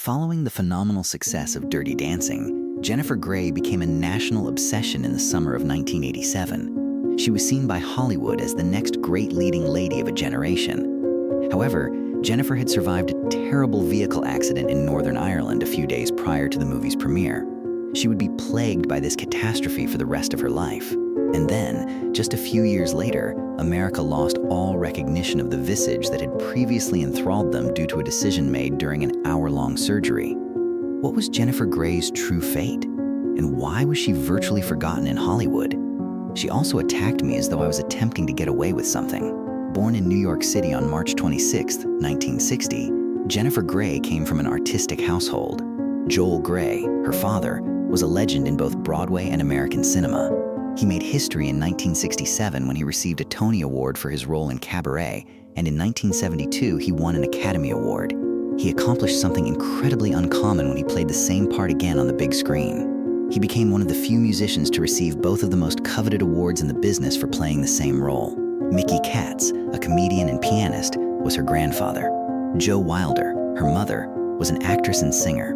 Following the phenomenal success of Dirty Dancing, Jennifer Grey became a national obsession in the summer of 1987. She was seen by Hollywood as the next great leading lady of a generation. However, Jennifer had survived a terrible vehicle accident in Northern Ireland a few days prior to the movie's premiere. She would be plagued by this catastrophe for the rest of her life. And then, just a few years later, America lost all recognition of the visage that had previously enthralled them due to a decision made during an hour-long surgery. What was Jennifer Grey's true fate? And why was she virtually forgotten in Hollywood? She also attacked me as though I was attempting to get away with something. Born in New York City on March 26, 1960, Jennifer Grey came from an artistic household. Joel Grey, her father, was a legend in both Broadway and American cinema. He made history in 1967 when he received a Tony Award for his role in Cabaret, and in 1972 he won an Academy Award. He accomplished something incredibly uncommon when he played the same part again on the big screen. He became one of the few musicians to receive both of the most coveted awards in the business for playing the same role. Mickey Katz, a comedian and pianist, was her grandfather. Jo Wilder, her mother, was an actress and singer.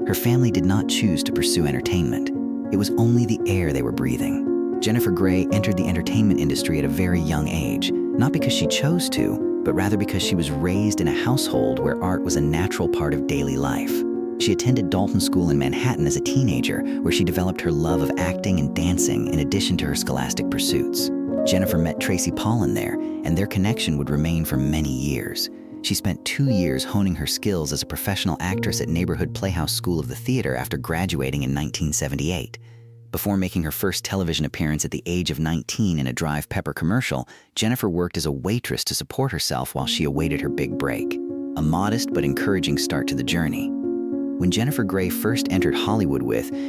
Her family did not choose to pursue entertainment. It was only the air they were breathing. Jennifer Grey entered the entertainment industry at a very young age, not because she chose to, but rather because she was raised in a household where art was a natural part of daily life. She attended Dalton School in Manhattan as a teenager, where she developed her love of acting and dancing in addition to her scholastic pursuits. Jennifer met Tracy Pollan there, and their connection would remain for many years. She spent 2 years honing her skills as a professional actress at Neighborhood Playhouse School of the Theater after graduating in 1978. Before making her first television appearance at the age of 19 in a Drive Pepper commercial, Jennifer worked as a waitress to support herself while she awaited her big break. A modest but encouraging start to the journey. When Jennifer Grey first entered Hollywood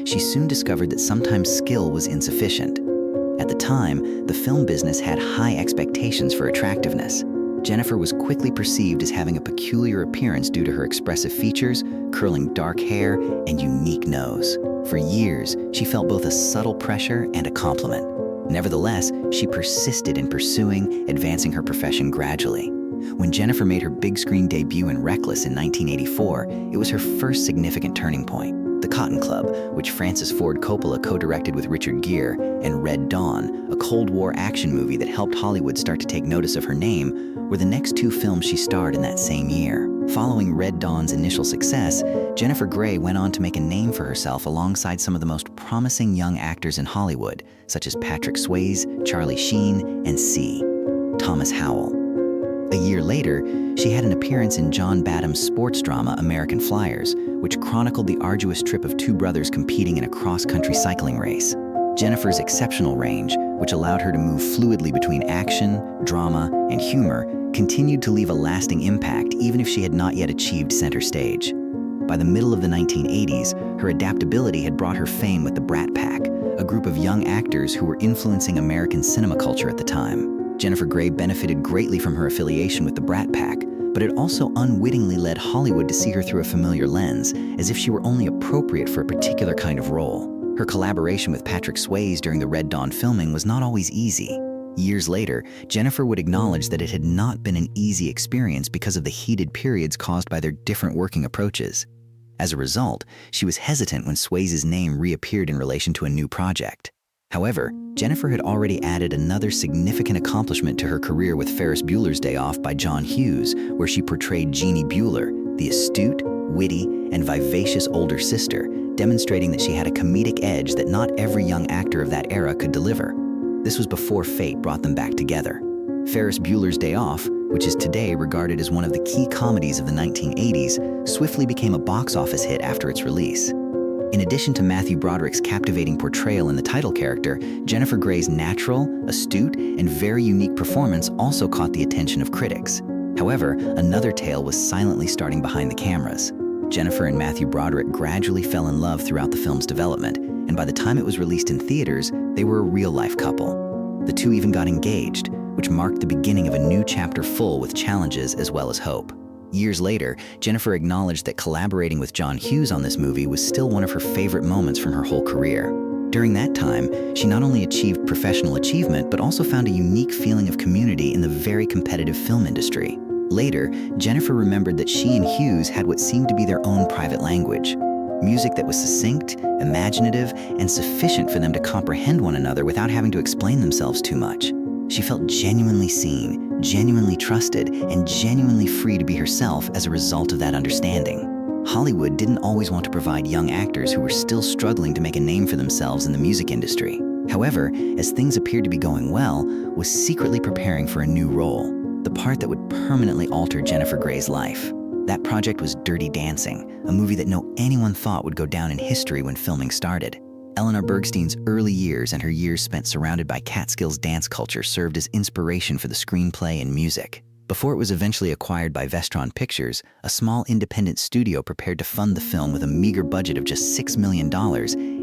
she soon discovered that sometimes skill was insufficient. At the time, the film business had high expectations for attractiveness. Jennifer was quickly perceived as having a peculiar appearance due to her expressive features, curling dark hair, and unique nose. For years, she felt both a subtle pressure and a compliment. Nevertheless, she persisted in pursuing, advancing her profession gradually. When Jennifer made her big screen debut in Reckless in 1984, it was her first significant turning point. The Cotton Club, which Francis Ford Coppola co-directed with Richard Gere, and Red Dawn, a Cold War action movie that helped Hollywood start to take notice of her name, were the next 2 films she starred in that same year. Following Red Dawn's initial success, Jennifer Grey went on to make a name for herself alongside some of the most promising young actors in Hollywood, such as Patrick Swayze, Charlie Sheen, and Thomas Howell. A year later, she had an appearance in John Badham's sports drama American Flyers, which chronicled the arduous trip of 2 brothers competing in a cross-country cycling race. Jennifer's exceptional range, which allowed her to move fluidly between action, drama, and humor, continued to leave a lasting impact even if she had not yet achieved center stage. By the middle of the 1980s, her adaptability had brought her fame with the Brat Pack, a group of young actors who were influencing American cinema culture at the time. Jennifer Grey benefited greatly from her affiliation with the Brat Pack, but it also unwittingly led Hollywood to see her through a familiar lens, as if she were only appropriate for a particular kind of role. Her collaboration with Patrick Swayze during the Red Dawn filming was not always easy. Years later, Jennifer would acknowledge that it had not been an easy experience because of the heated periods caused by their different working approaches. As a result, she was hesitant when Swayze's name reappeared in relation to a new project. However, Jennifer had already added another significant accomplishment to her career with Ferris Bueller's Day Off by John Hughes, where she portrayed Jeannie Bueller, the astute, witty, and vivacious older sister, demonstrating that she had a comedic edge that not every young actor of that era could deliver. This was before fate brought them back together. Ferris Bueller's Day Off, which is today regarded as one of the key comedies of the 1980s, swiftly became a box office hit after its release. In addition to Matthew Broderick's captivating portrayal in the title character, Jennifer Grey's natural, astute, and very unique performance also caught the attention of critics. However, another tale was silently starting behind the cameras. Jennifer and Matthew Broderick gradually fell in love throughout the film's development, and by the time it was released in theaters, they were a real-life couple. The two even got engaged, which marked the beginning of a new chapter full with challenges as well as hope. Years later, Jennifer acknowledged that collaborating with John Hughes on this movie was still one of her favorite moments from her whole career. During that time, she not only achieved professional achievement, but also found a unique feeling of community in the very competitive film industry. Later, Jennifer remembered that she and Hughes had what seemed to be their own private language. Music that was succinct, imaginative, and sufficient for them to comprehend one another without having to explain themselves too much. She felt genuinely seen, genuinely trusted, and genuinely free to be herself as a result of that understanding. Hollywood didn't always want to provide young actors who were still struggling to make a name for themselves in the music industry. However, as things appeared to be going well, was secretly preparing for a new role, the part that would permanently alter Jennifer Grey's life. That project was Dirty Dancing, a movie that anyone thought would go down in history when filming started. Eleanor Bergstein's early years and her years spent surrounded by Catskills dance culture served as inspiration for the screenplay and music. Before it was eventually acquired by Vestron Pictures, a small independent studio prepared to fund the film with a meager budget of just $6 million,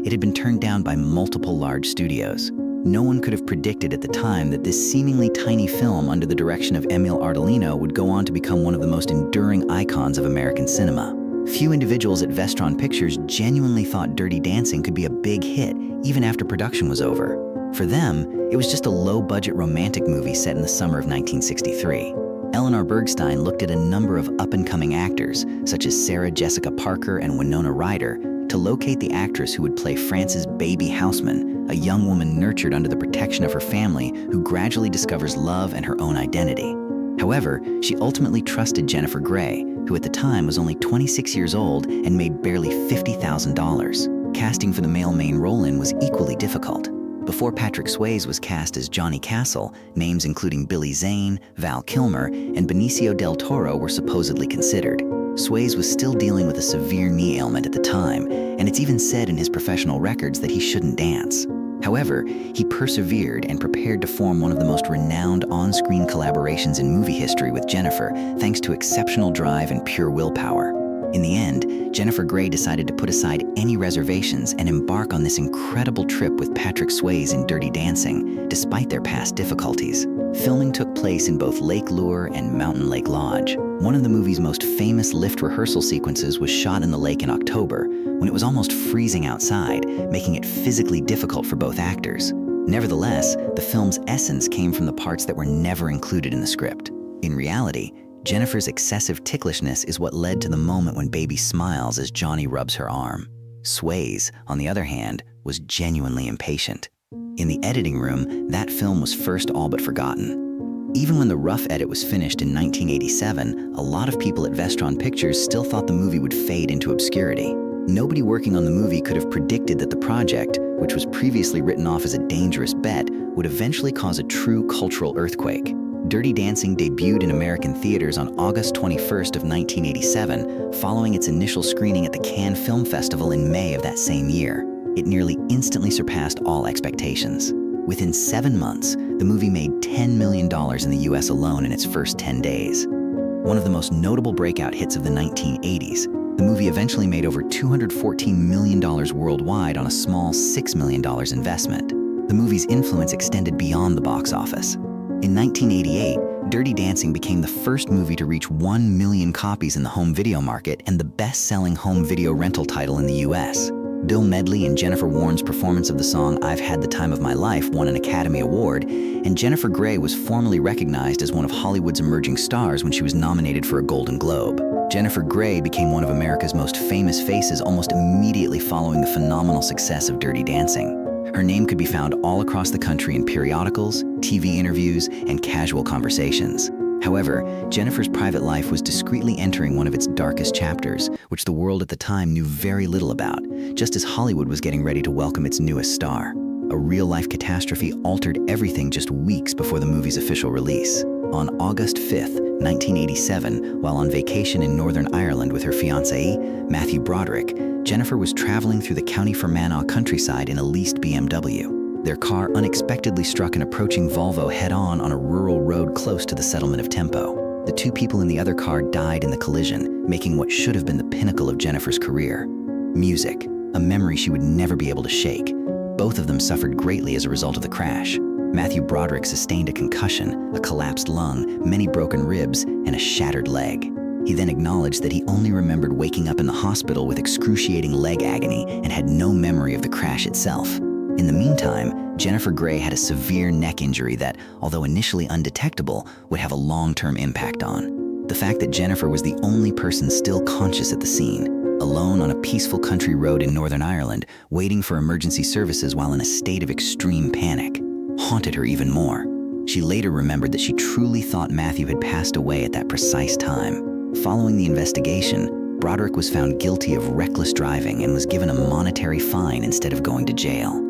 it had been turned down by multiple large studios. No one could have predicted at the time that this seemingly tiny film under the direction of Emile Ardolino would go on to become one of the most enduring icons of American cinema. Few individuals at Vestron Pictures genuinely thought Dirty Dancing could be a big hit even after production was over. For them, it was just a low-budget romantic movie set in the summer of 1963. Eleanor Bergstein looked at a number of up-and-coming actors, such as Sarah Jessica Parker and Winona Ryder, to locate the actress who would play Frances Baby Houseman, a young woman nurtured under the protection of her family who gradually discovers love and her own identity. However, she ultimately trusted Jennifer Grey, who at the time was only 26 years old and made barely $50,000. Casting for the male main role was equally difficult. Before Patrick Swayze was cast as Johnny Castle, names including Billy Zane, Val Kilmer, and Benicio del Toro were supposedly considered. Swayze was still dealing with a severe knee ailment at the time, and it's even said in his professional records that he shouldn't dance. However, he persevered and prepared to form one of the most renowned on-screen collaborations in movie history with Jennifer, thanks to exceptional drive and pure willpower. In the end, Jennifer Grey decided to put aside any reservations and embark on this incredible trip with Patrick Swayze in Dirty Dancing, despite their past difficulties. Filming took place in both Lake Lure and Mountain Lake Lodge. One of the movie's most famous lift rehearsal sequences was shot in the lake in October, when it was almost freezing outside, making it physically difficult for both actors. Nevertheless, the film's essence came from the parts that were never included in the script. In reality, Jennifer's excessive ticklishness is what led to the moment when Baby smiles as Johnny rubs her arm. Swayze, on the other hand, was genuinely impatient. In the editing room, that film was first all but forgotten. Even when the rough edit was finished in 1987, a lot of people at Vestron Pictures still thought the movie would fade into obscurity. Nobody working on the movie could have predicted that the project, which was previously written off as a dangerous bet, would eventually cause a true cultural earthquake. Dirty Dancing debuted in American theaters on August 21st of 1987, following its initial screening at the Cannes Film Festival in May of that same year. It nearly instantly surpassed all expectations. Within 7 months, the movie made $10 million in the US alone in its first 10 days. One of the most notable breakout hits of the 1980s, the movie eventually made over $214 million worldwide on a small $6 million investment. The movie's influence extended beyond the box office. In 1988, Dirty Dancing became the first movie to reach 1 million copies in the home video market and the best-selling home video rental title in the US. Bill Medley and Jennifer Warren's performance of the song I've Had the Time of My Life won an Academy Award, and Jennifer Grey was formally recognized as one of Hollywood's emerging stars when she was nominated for a Golden Globe. Jennifer Grey became one of America's most famous faces almost immediately following the phenomenal success of Dirty Dancing. Her name could be found all across the country in periodicals, TV interviews, and casual conversations. However, Jennifer's private life was discreetly entering one of its darkest chapters, which the world at the time knew very little about, just as Hollywood was getting ready to welcome its newest star. A real-life catastrophe altered everything just weeks before the movie's official release. On August 5th, 1987, while on vacation in Northern Ireland with her fiancé, Matthew Broderick, Jennifer was traveling through the County Fermanagh countryside in a leased BMW. Their car unexpectedly struck an approaching Volvo head-on on a rural road close to the settlement of Tempo. The 2 people in the other car died in the collision, making what should have been the pinnacle of Jennifer's career. Music, a memory she would never be able to shake. Both of them suffered greatly as a result of the crash. Matthew Broderick sustained a concussion, a collapsed lung, many broken ribs, and a shattered leg. He then acknowledged that he only remembered waking up in the hospital with excruciating leg agony and had no memory of the crash itself. In the meantime, Jennifer Grey had a severe neck injury that, although initially undetectable, would have a long-term impact on. The fact that Jennifer was the only person still conscious at the scene, alone on a peaceful country road in Northern Ireland, waiting for emergency services while in a state of extreme panic, haunted her even more. She later remembered that she truly thought Matthew had passed away at that precise time. Following the investigation, Broderick was found guilty of reckless driving and was given a monetary fine instead of going to jail.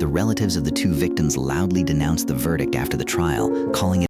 The relatives of the two victims loudly denounced the verdict after the trial, calling it